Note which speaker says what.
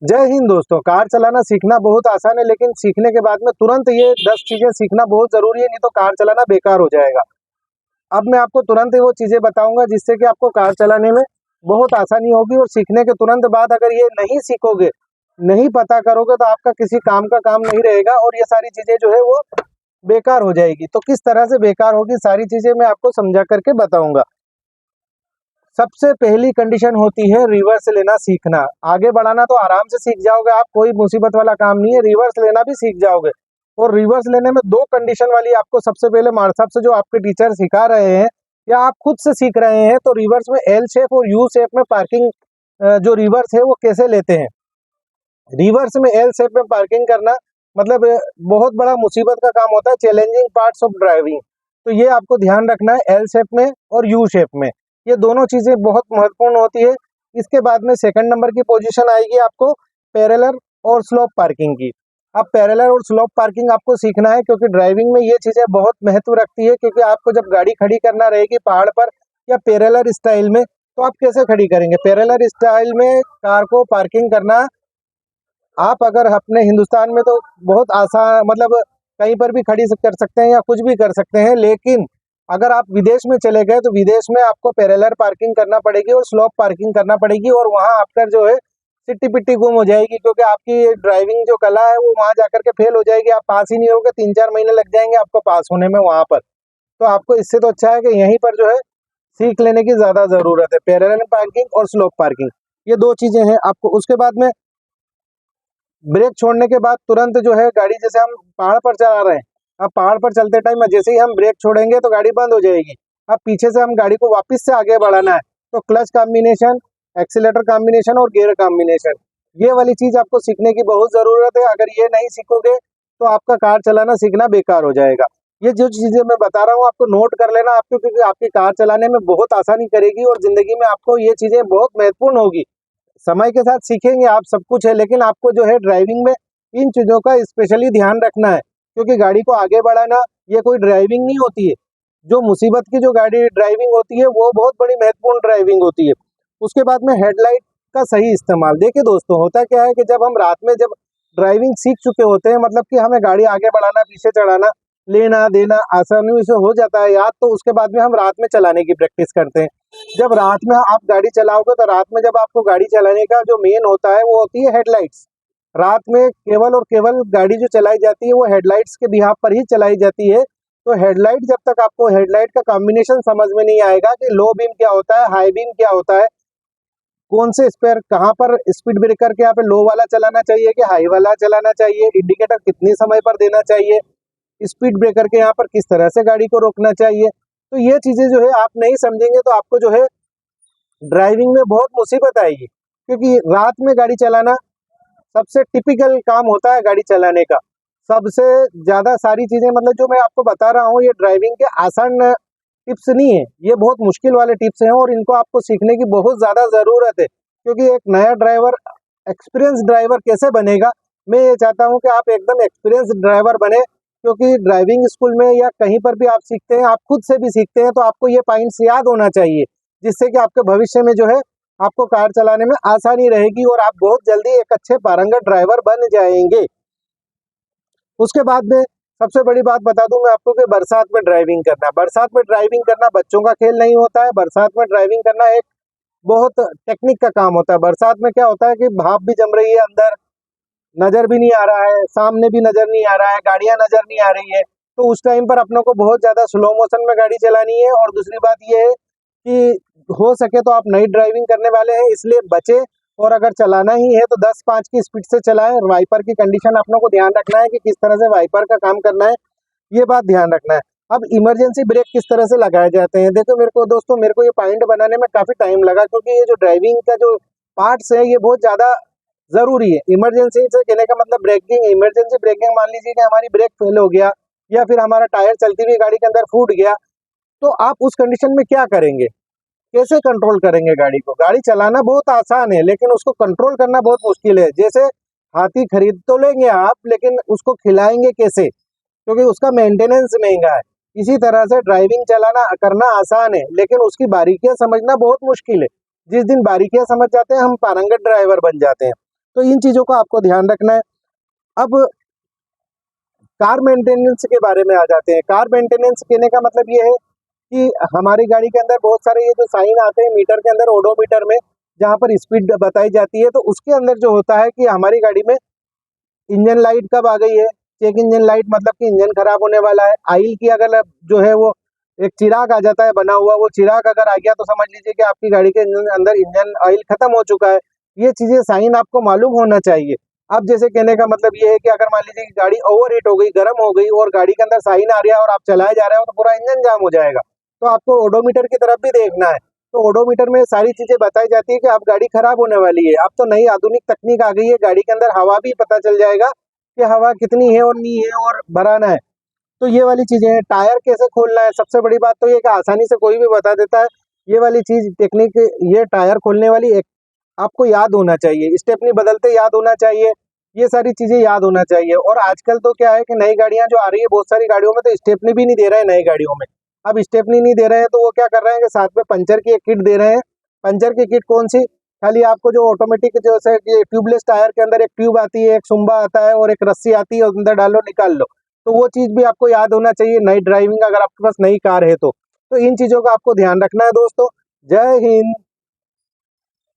Speaker 1: जय हिंद दोस्तों। कार चलाना सीखना बहुत आसान है, लेकिन सीखने के बाद में तुरंत ये 10 चीजें सीखना बहुत जरूरी है, नहीं तो कार चलाना बेकार हो जाएगा। अब मैं आपको तुरंत वो चीजें बताऊंगा जिससे कि आपको कार चलाने में बहुत आसानी होगी। और सीखने के तुरंत बाद अगर ये नहीं सीखोगे, नहीं पता करोगे, तो आपका किसी काम का काम नहीं रहेगा और ये सारी चीजें जो है वो बेकार हो जाएगी। तो किस तरह से बेकार होगी सारी चीजें मैं आपको समझा करके बताऊंगा। सबसे पहली कंडीशन होती है रिवर्स लेना सीखना। आगे बढ़ाना तो आराम से सीख जाओगे आप, कोई मुसीबत वाला काम नहीं है। रिवर्स लेना भी सीख जाओगे। और रिवर्स लेने में दो कंडीशन वाली आपको सबसे पहले मार्शल से जो आपके टीचर सिखा रहे हैं या आप खुद से सीख रहे हैं, तो रिवर्स में एल शेप और यू शेप में पार्किंग जो रिवर्स है वो कैसे लेते हैं। रिवर्स में एल शेप में पार्किंग करना मतलब बहुत बड़ा मुसीबत का काम होता है, चैलेंजिंग पार्ट्स ऑफ ड्राइविंग। तो ये आपको ध्यान रखना है, एल शेप में और यू शेप में, ये दोनों चीजें बहुत महत्वपूर्ण होती है। इसके बाद में सेकंड नंबर की पोजीशन आएगी आपको पैरेलल और स्लोप पार्किंग की। अब पैरेलल और स्लोप पार्किंग आपको सीखना है, क्योंकि ड्राइविंग में ये चीजें बहुत महत्व रखती है। क्योंकि आपको जब गाड़ी खड़ी करना रहेगी पहाड़ पर या पैरेलल स्टाइल में, तो आप कैसे खड़ी करेंगे। पैरेलल स्टाइल में कार को पार्किंग करना आप अगर अपने हिंदुस्तान में तो बहुत आसान, मतलब कहीं पर भी खड़ी कर सकते हैं या कुछ भी कर सकते हैं। लेकिन अगर आप विदेश में चले गए तो विदेश में आपको पैरेलल पार्किंग करना पड़ेगी और स्लोप पार्किंग करना पड़ेगी, और वहां आपका जो है सिट्टी पिट्टी गुम हो जाएगी। क्योंकि आपकी ड्राइविंग जो कला है वो वहां जाकर के फेल हो जाएगी, आप पास ही नहीं होगे। 3-4 महीने लग जाएंगे आपको पास होने में वहां पर। तो आपको इससे तो अच्छा है कि यहीं पर जो है सीख लेने की ज्यादा जरूरत है, पैरेलल पार्किंग और स्लोप पार्किंग, ये दो चीजें हैं आपको। उसके बाद में ब्रेक छोड़ने के बाद तुरंत जो है गाड़ी, जैसे हम पहाड़ पर चला रहे हैं, अब पहाड़ पर चलते टाइम जैसे ही हम ब्रेक छोड़ेंगे तो गाड़ी बंद हो जाएगी। अब पीछे से हम गाड़ी को वापस से आगे बढ़ाना है, तो क्लच कॉम्बिनेशन, एक्सीलेटर कॉम्बिनेशन और गियर कॉम्बिनेशन, ये वाली चीज आपको सीखने की बहुत जरूरत है। अगर ये नहीं सीखोगे तो आपका कार चलाना सीखना बेकार हो जाएगा। ये जो चीजें मैं बता रहा हूँ आपको नोट कर लेना आपको, क्योंकि आपकी कार चलाने में बहुत आसानी करेगी और जिंदगी में आपको ये चीजें बहुत महत्वपूर्ण होगी। समय के साथ सीखेंगे आप सब कुछ है, लेकिन आपको जो है ड्राइविंग में इन चीजों का स्पेशली ध्यान रखना है। क्योंकि गाड़ी को आगे बढ़ाना ये कोई ड्राइविंग नहीं होती है। जो मुसीबत की जो गाड़ी ड्राइविंग होती है वो बहुत बड़ी महत्वपूर्ण ड्राइविंग होती है। उसके बाद में हेडलाइट का सही इस्तेमाल। देखिए दोस्तों, होता क्या है कि जब हम रात में जब ड्राइविंग सीख चुके होते हैं, मतलब कि हमें गाड़ी आगे बढ़ाना पीछे चढ़ाना लेना देना आसानी से हो जाता है याद, तो उसके बाद में हम रात में चलाने की प्रैक्टिस करते हैं। जब रात में आप गाड़ी चलाओगे तो रात में जब आपको गाड़ी चलाने का जो मेन होता है वो होती है हेडलाइट्स। रात में केवल और केवल गाड़ी जो चलाई जाती है वो हेडलाइट्स के बिहाफ पर ही चलाई जाती है। तो हेडलाइट, जब तक आपको हेडलाइट का कॉम्बिनेशन समझ में नहीं आएगा कि लो बीम क्या होता है, हाई बीम क्या होता है, कौन से स्पेयर कहाँ पर स्पीड ब्रेकर के यहाँ पे लो वाला चलाना चाहिए कि हाई वाला चलाना चाहिए, इंडिकेटर कितने समय पर देना चाहिए, स्पीड ब्रेकर के यहाँ पर किस तरह से गाड़ी को रोकना चाहिए, तो ये चीजें जो है आप नहीं समझेंगे तो आपको जो है ड्राइविंग में बहुत मुसीबत आएगी। क्योंकि रात में गाड़ी चलाना सबसे टिपिकल काम होता है गाड़ी चलाने का। सबसे ज्यादा सारी चीजें, मतलब जो मैं आपको बता रहा हूँ ये ड्राइविंग के आसान टिप्स नहीं है, ये बहुत मुश्किल वाले टिप्स हैं और इनको आपको सीखने की बहुत ज्यादा जरूरत है। क्योंकि एक नया ड्राइवर, एक्सपीरियंस ड्राइवर कैसे बनेगा, मैं ये चाहता हूँ कि आप एकदम एक्सपीरियंस ड्राइवर बने। क्योंकि ड्राइविंग स्कूल में या कहीं पर भी आप सीखते हैं, आप खुद से भी सीखते हैं, तो आपको ये पॉइंट्स याद होना चाहिए, जिससे कि आपके भविष्य में जो है आपको कार चलाने में आसानी रहेगी और आप बहुत जल्दी एक अच्छे पारंगत ड्राइवर बन जाएंगे। उसके बाद में सबसे बड़ी बात बता दूं मैं आपको कि बरसात में ड्राइविंग करना, बरसात में ड्राइविंग करना बच्चों का खेल नहीं होता है। बरसात में ड्राइविंग करना एक बहुत टेक्निक का काम होता है। बरसात में क्या होता है कि भाप भी जम रही है, अंदर नजर भी नहीं आ रहा है, सामने भी नजर नहीं आ रहा है, गाड़ियां नजर नहीं आ रही है। तो उस टाइम पर अपनों को बहुत ज्यादा स्लो मोशन में गाड़ी चलानी है। और दूसरी बात यह है कि हो सके तो आप नई ड्राइविंग करने वाले हैं इसलिए बचे, और अगर चलाना ही है तो 10-5 की स्पीड से चलाएं। वाइपर की कंडीशन अपनों को ध्यान रखना है कि किस तरह से वाइपर का काम करना है, ये बात ध्यान रखना है। अब इमरजेंसी ब्रेक किस तरह से लगाए जाते हैं, देखो मेरे को दोस्तों, मेरे को ये पॉइंट बनाने में काफी टाइम लगा, क्योंकि ये जो ड्राइविंग का जो पार्ट्स है ये बहुत ज्यादा जरूरी है। इमरजेंसी से कहने का मतलब ब्रेकिंग, इमरजेंसी ब्रेकिंग, मान लीजिए कि हमारी ब्रेक फेल हो गया या फिर हमारा टायर चलती हुई गाड़ी के अंदर फूट गया, तो आप उस कंडीशन में क्या करेंगे, कैसे कंट्रोल करेंगे गाड़ी को। गाड़ी चलाना बहुत आसान है लेकिन उसको कंट्रोल करना बहुत मुश्किल है। जैसे हाथी खरीद तो लेंगे आप, लेकिन उसको खिलाएंगे कैसे, क्योंकि उसका मेंटेनेंस महंगा है। इसी तरह से ड्राइविंग चलाना करना आसान है लेकिन उसकी बारीकियां समझना बहुत मुश्किल है। जिस दिन बारीकियां समझ जाते हैं हम पारंगत ड्राइवर बन जाते हैं। तो इन चीज़ों का आपको ध्यान रखना है। अब कार मेंटेनेंस के बारे में आ जाते हैं। कार मेंटेनेंस कहने का मतलब ये है कि हमारी गाड़ी के अंदर बहुत सारे ये जो साइन आते हैं मीटर के अंदर, ओडोमीटर में, जहाँ पर स्पीड बताई जाती है, तो उसके अंदर जो होता है कि हमारी गाड़ी में इंजन लाइट कब आ गई है। चेक इंजन लाइट मतलब कि इंजन खराब होने वाला है। ऑयल की अगर जो है वो एक चिराग आ जाता है बना हुआ, वो चिराग अगर आ गया तो समझ लीजिए कि आपकी गाड़ी के अंदर इंजन ऑयल खत्म हो चुका है। ये चीज़ें साइन आपको मालूम होना चाहिए। अब जैसे कहने का मतलब ये है कि अगर मान लीजिए कि गाड़ी ओवर हीट हो गई, गर्म हो गई और गाड़ी के अंदर साइन आ रहा है और आप चलाए जा रहे हो, तो पूरा इंजन जाम हो जाएगा। तो आपको ओडोमीटर की तरफ भी देखना है। तो ओडोमीटर में सारी चीज़ें बताई जाती है कि आप गाड़ी खराब होने वाली है। अब तो नई आधुनिक तकनीक आ गई है, गाड़ी के अंदर हवा भी पता चल जाएगा कि हवा कितनी है और नहीं है और भराना है। तो ये वाली चीज़ें हैं। टायर कैसे खोलना है, सबसे बड़ी बात तो ये कि आसानी से कोई भी बता देता है। ये वाली चीज़ टेक्निक, ये टायर खोलने वाली एक आपको याद होना चाहिए। स्टेपनी बदलते याद होना चाहिए। ये सारी चीज़ें याद होना चाहिए। और आजकल तो क्या है कि नई गाड़ियाँ जो आ रही है, बहुत सारी गाड़ियों में तो स्टेपनी भी नहीं दे रहे हैं नई गाड़ियों में। अब स्टेपनी नहीं दे रहे हैं तो वो क्या कर रहे हैं कि साथ में पंचर की एक किट दे रहे हैं। पंचर की किट कौन सी? खाली आपको जो ऑटोमेटिक जैसे ये ट्यूबलेस टायर के अंदर एक ट्यूब आती है, एक सुम्बा आता है और एक रस्सी आती है, अंदर डालो निकाल लो। तो वो चीज़ भी आपको याद होना चाहिए नई ड्राइविंग अगर आपके पास नई कार है तो। तो इन चीज़ों का आपको ध्यान रखना है दोस्तों। जय हिंद।